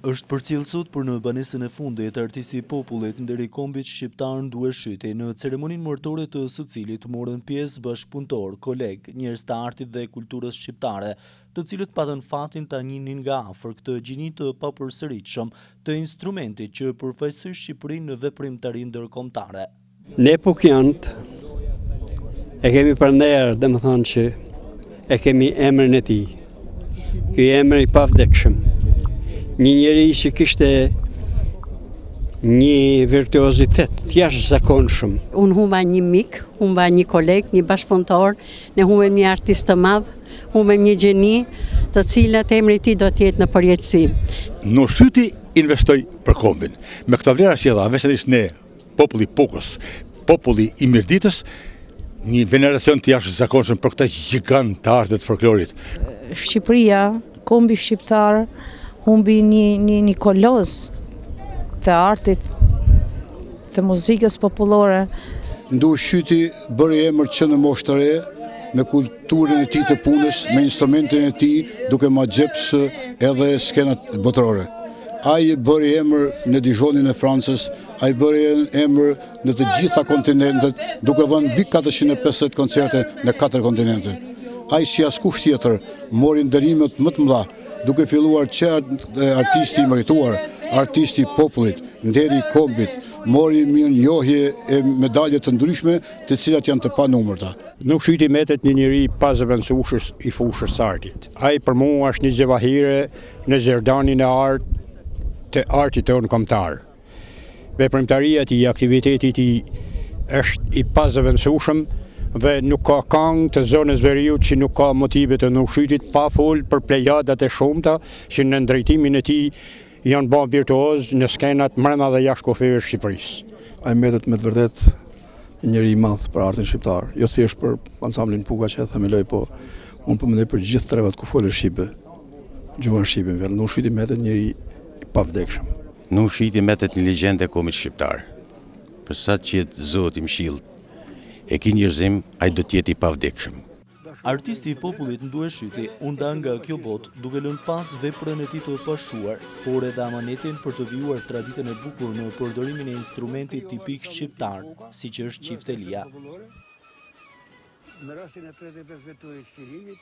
Është përcjellsot për në banesën e fundit artisti i popullit nderi kombit shqiptar Ndueshyti, në ceremoninë martore të së cilit morën pjesë bashkëpunëtor, koleg, njerëz të artit dhe kulturës shqiptare, të cilët patën fatin ta njihnin nga afër këtë gjini të papërsëritshëm të instrumentit që përfaqësoi Shqipërinë në veprimtari ndërkombëtare. Ne Pukjant e kemi përnder, domethënë që e kemi emrin e tij. Ky emër i pavdekshëm. Një njeri që kishte një virtuozitet jashtëzakonshëm. Unë humba një mik, humba një koleg, një bashkëpunëtor, ne humbem një artist të madh, humbem një gjeni, të cilat emri i tij do të jetë në përjetësi. Ndueshyti investoi për kombin. Me këto vlera sjella, veçanërisht ne, populli i Pukës, populli i Mirditës, një veneracion të jashtëzakonshëm për këtë gjigant të artit të folklorit. Shqipëria, kombi shqiptar, humbi një kolos të artit, të muzikës popullore. Ndueshyti bëri emër që në moshë të re, me kulturën e tij të punës, me instrumentin e tij, duke ma xheps edhe skenat botërore. Ai bëri emër në Dijonin e Francës, ai bëri emër në të gjitha kontinentet, duke dhënë mbi 450 koncerte në 4 kontinente. Ai si askush tjetër mori ndërimet më të mëdha, duke filluar që artisti i merituar, artisti i popullit, nderi i kombit, mori mirënjohje e medalje të ndryshme, të cilat janë të panumërta. Ndueshyti metet një njeri pa zëvendësueshës i fushës së artit. Ai për mua është një gjevahire në gjerdanin e të artit tonë kombëtar. Veprimtaria e tij, aktiviteti i tij është i pa zëvendësueshëm dhe nuk ka këngë të zonës veriut që nuk ka motive të Ndueshytit, pa fol për plejadat e shumta që në drejtimin e tij janë bërë virtuoz në skenat brenda dhe jashtë kufeve të Shqipërisë. Ai mbetet me të vërtet një njeri i madh për artin shqiptar, jo thjesht për ansamblin Puka që e themeloi, po unë po mendoj për gjithë trevat ku folë shqipe, gjuhën shqipe. Ndueshyti mbetet njeri i pavdekshëm. Ndueshyti mbetet një legjendë e kombit shqiptar. Për sa të jetë Zoti i mëshill e ki njerëzim, ai do të jetë i pavdekshëm. Artisti i popullit Ndueshyti u nda nga kjo botë duke lënë pas veprën e tij të pashuar, por edhe amanetin për të vijuar traditën e bukur në përdorimin e instrumentit tipik shqiptar, siç është çiftelia. Në rastin e 35 vjetë të Shqirimit,